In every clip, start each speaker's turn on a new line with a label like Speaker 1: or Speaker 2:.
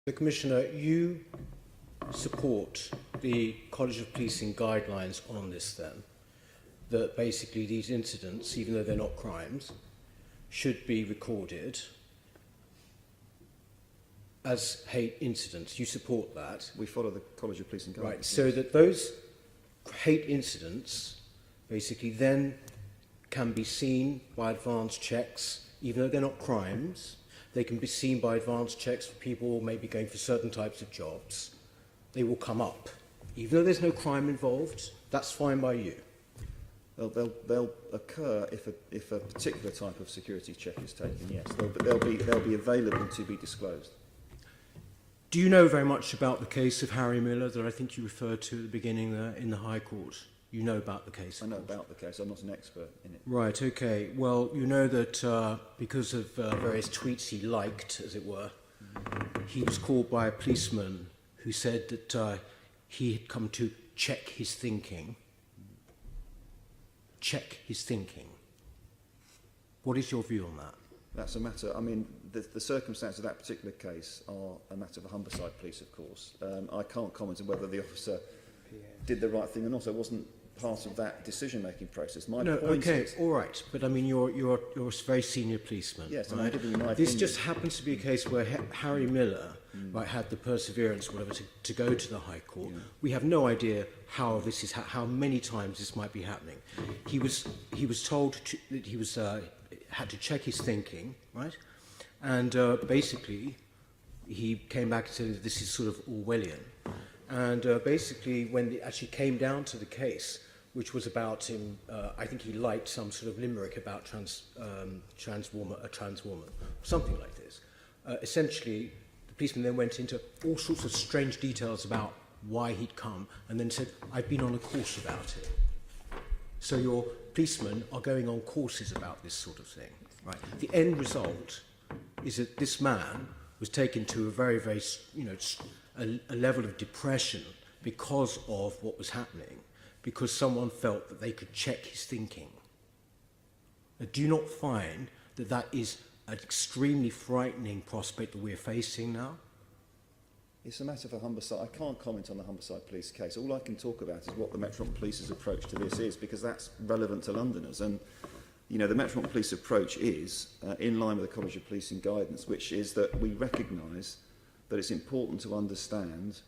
Speaker 1: The Commissioner, you support the College of Policing guidelines on this then, that basically these incidents, even though they're not crimes, should be recorded as hate incidents. You support that?
Speaker 2: We follow the College of Policing guidelines.
Speaker 1: Right, so that those hate incidents basically then can be seen by advanced checks, even though they're not crimes. They can be seen by advanced checks for people maybe going for certain types of jobs. They will come up. Even though there's no crime involved, that's fine by you.
Speaker 2: They'll occur if a particular type of security check is taken, yes. They'll be available to be disclosed.
Speaker 1: Do you know very much about the case of Harry Miller that I think you referred to at the beginning there in the High Court? You know about the case?
Speaker 2: I know about the case. I'm not an expert in it.
Speaker 1: Right, okay. Well, you know that because of various tweets he liked, as it were, he was called by a policeman who said that he had come to check his thinking. Check his thinking. What is your view on that?
Speaker 2: That's a matter, I mean, the circumstances of that particular case are a matter for Humberside Police, of course. I can't comment on whether the officer did the right thing or not. I wasn't part of that decision-making process. My
Speaker 1: no,
Speaker 2: point
Speaker 1: okay,
Speaker 2: is,
Speaker 1: all right, but I mean, you're a very senior policeman.
Speaker 2: yes,
Speaker 1: right?
Speaker 2: and I'm giving you my
Speaker 1: This
Speaker 2: opinion.
Speaker 1: just happens to be a case where Harry Miller right, had the perseverance, or whatever, to go to the High Court. Yeah. We have no idea how this is, how many times this might be happening. He was told that he was had to check his thinking, right, and basically he came back and said this is sort of Orwellian. And basically, when it actually came down to the case, which was about him, I think he liked some sort of limerick about a trans woman, something like this. Essentially, the policeman then went into all sorts of strange details about why he'd come, and then said, "I've been on a course about it." So your policemen are going on courses about this sort of thing, right? The end result is that this man was taken to a very, very, a level of depression because of what was happening, because someone felt that they could check his thinking. Now, do you not find that that is an extremely frightening prospect that we're facing now?
Speaker 2: It's a matter for Humberside. I can't comment on the Humberside Police case. All I can talk about is what the Metropolitan Police's approach to this is, because that's relevant to Londoners. And, you know, the Metropolitan Police approach is in line with the College of Policing guidance, which is that we recognise that it's important to understand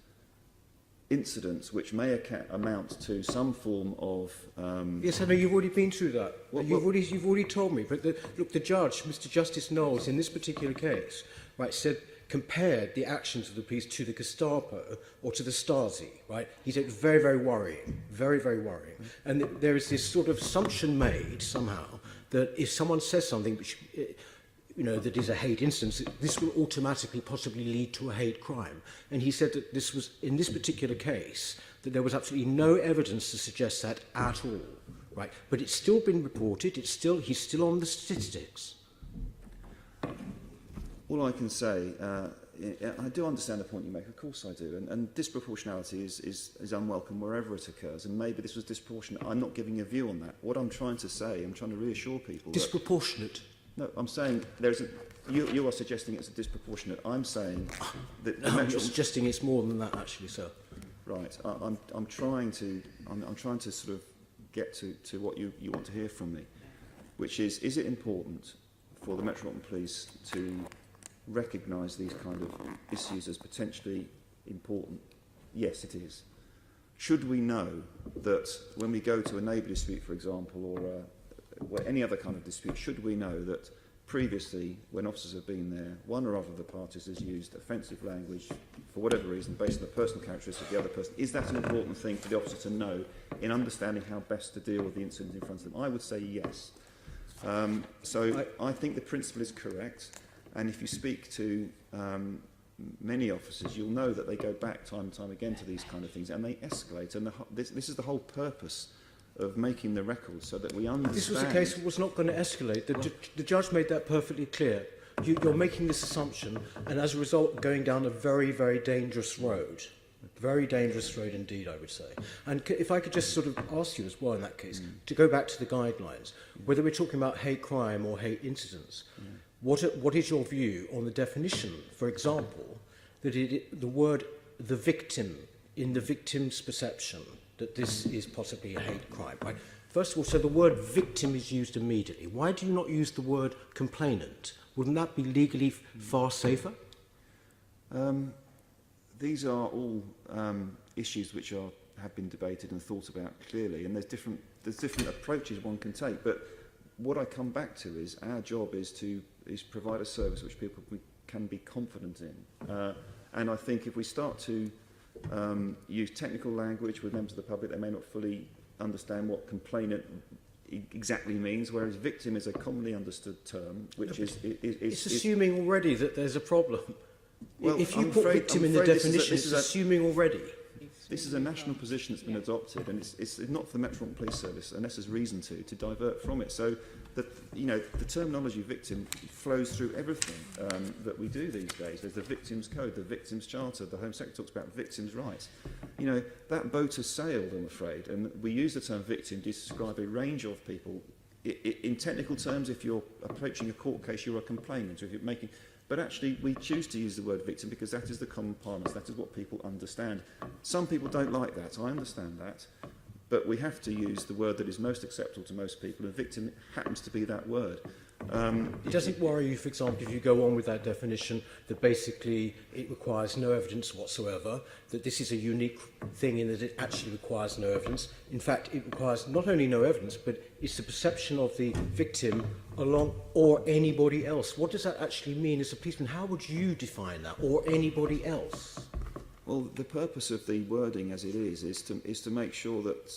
Speaker 2: incidents which may amount to some form of...
Speaker 1: Yes, I know you've already been through that. You've already told me. But look, the judge, Mr. Justice Knowles, in this particular case, right, compared the actions of the police to the Gestapo or to the Stasi, right? He said very, very worrying, very, very worrying. And there is this sort of assumption made somehow that if someone says something which, that is a hate instance, this will automatically possibly lead to a hate crime. And he said that this was, in this particular case, that there was absolutely no evidence to suggest that at all, right? But it's still been reported, he's still on the statistics.
Speaker 2: All I can say, I do understand the point you make, of course I do, and disproportionality is unwelcome wherever it occurs, and maybe this was disproportionate. I'm not giving a view on that. What I'm trying to say, I'm trying to reassure people
Speaker 1: disproportionate?
Speaker 2: No, I'm saying you are suggesting it's a disproportionate. I'm saying that...
Speaker 1: No, I'm suggesting it's more than that, actually, sir.
Speaker 2: Right, I'm trying to sort of get to what you want to hear from me, which is it important for the Metropolitan Police to recognise these kind of issues as potentially important? Yes, it is. Should we know that when we go to a neighbour dispute, for example, or any other kind of dispute, should we know that previously, when officers have been there, one or other of the parties has used offensive language for whatever reason, based on the personal characteristics of the other person? Is that an important thing for the officer to know in understanding how best to deal with the incident in front of them? I would say yes. So I think the principle is correct. And if you speak to many officers, you'll know that they go back time and time again to these kind of things, and they escalate. And this is the whole purpose of making the record, so that we understand...
Speaker 1: This was a case that was not going to escalate. The judge made that perfectly clear. You're making this assumption, and as a result, going down a very, very dangerous road. Very dangerous road indeed, I would say. And if I could just sort of ask you as well in that case, to go back to the guidelines, whether we're talking about hate crime or hate incidents, what is your view on the definition, for example, that the word the victim, in the victim's perception, that this is possibly a hate crime, right? First of all, so the word victim is used immediately. Why do you not use the word complainant? Wouldn't that be legally far safer?
Speaker 2: These are all issues which have been debated and thought about clearly, and there's different approaches one can take. But what I come back to is our job is provide a service which people can be confident in. And I think if we start to use technical language with members of the public, they may not fully understand what complainant exactly means, whereas victim is a commonly understood term, which
Speaker 1: it's assuming already that there's a problem.
Speaker 2: Well,
Speaker 1: if you put victim in the definition, it's assuming already.
Speaker 2: This is a national position that's been adopted, and it's not for the Metropolitan Police Service, unless there's reason to divert from it. So the terminology victim flows through everything that we do these days. There's the Victims Code, the Victims Charter, the Home Secretary talks about victims' rights. That boat has sailed, I'm afraid, and we use the term victim to describe a range of people. In technical terms, if you're approaching a court case, you're a complainant, or if you're making... But actually, we choose to use the word victim because that is the common parlance, that is what people understand. Some people don't like that, I understand that, but we have to use the word that is most acceptable to most people, and victim happens to be that word.
Speaker 1: It doesn't worry you, for example, if you go on with that definition, that basically it requires no evidence whatsoever, that this is a unique thing in that it actually requires no evidence. In fact, it requires not only no evidence, but it's the perception of the victim along or anybody else. What does that actually mean as a policeman? How would you define that, or anybody else?
Speaker 2: Well, the purpose of the wording as it is to make sure that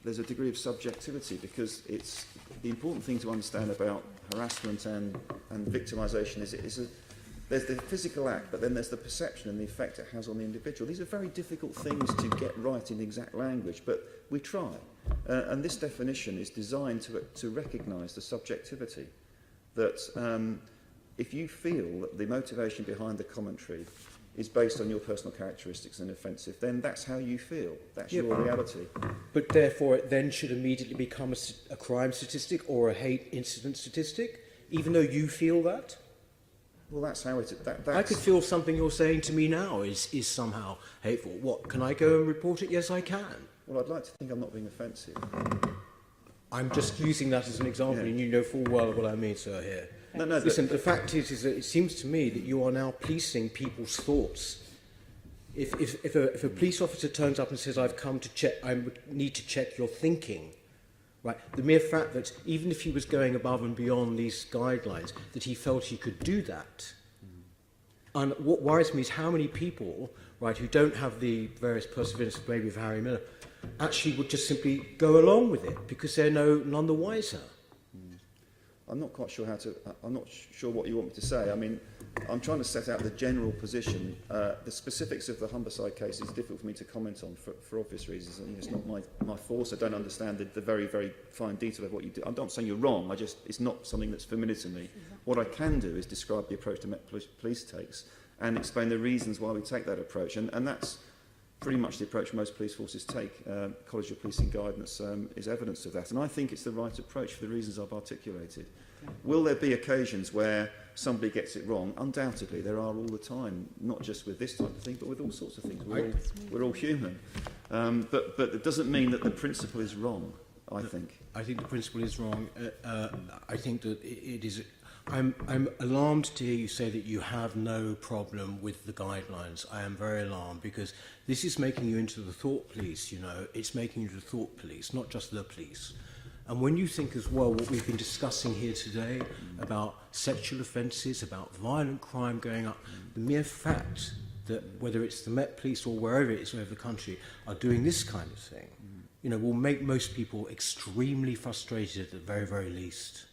Speaker 2: there's a degree of subjectivity, because it's the important thing to understand about harassment and victimisation is there's the physical act, but then there's the perception and the effect it has on the individual. These are very difficult things to get right in exact language, but we try. And this definition is designed to recognise the subjectivity that if you feel that the motivation behind the commentary is based on your personal characteristics and offensive, then that's how you feel. That's your reality.
Speaker 1: But therefore it then should immediately become a crime statistic or a hate incident statistic, even though you feel that?
Speaker 2: Well, that's how it...
Speaker 1: I could feel something you're saying to me now is somehow hateful. What, can I go and report it? Yes, I can.
Speaker 2: Well, I'd like to think I'm not being offensive.
Speaker 1: I'm just using that as an example, and you know full well what I mean, sir, here.
Speaker 2: No,
Speaker 1: listen, the fact is that it seems to me that you are now policing people's thoughts. If a police officer turns up and says, I've come to check, I need to check your thinking, right? The mere fact that even if he was going above and beyond these guidelines, that he felt he could do that. And what worries me is how many people, right, who don't have the various perseverance maybe of Harry Miller, actually would just simply go along with it because they're none the wiser.
Speaker 2: I'm not quite sure I'm not sure what you want me to say. I mean, I'm trying to set out the general position. The specifics of the Humberside case is difficult for me to comment on for obvious reasons. I mean, it's not my force. I don't understand the very, very fine detail of what you do. I'm not saying you're wrong. It's not something that's familiar to me. What I can do is describe the approach the Met Police takes and explain the reasons why we take that approach. And that's pretty much the approach most police forces take. College of Policing Guidance is evidence of that. And I think it's the right approach for the reasons I've articulated. Will there be occasions where somebody gets it wrong? Undoubtedly, there are all the time, not just with this type of thing, but with all sorts of things. We're all human. But it doesn't mean that the principle is wrong, I think.
Speaker 1: I think the principle is wrong. I think that it is... I'm alarmed to hear you say that you have no problem with the guidelines. I am very alarmed because this is making you into the thought police, you know. It's making you the thought police, not just the police. And when you think as well what we've been discussing here today about sexual offences, about violent crime going up, the mere fact that whether it's the Met Police or wherever it is over the country are doing this kind of thing, you know, will make most people extremely frustrated at the very, very least.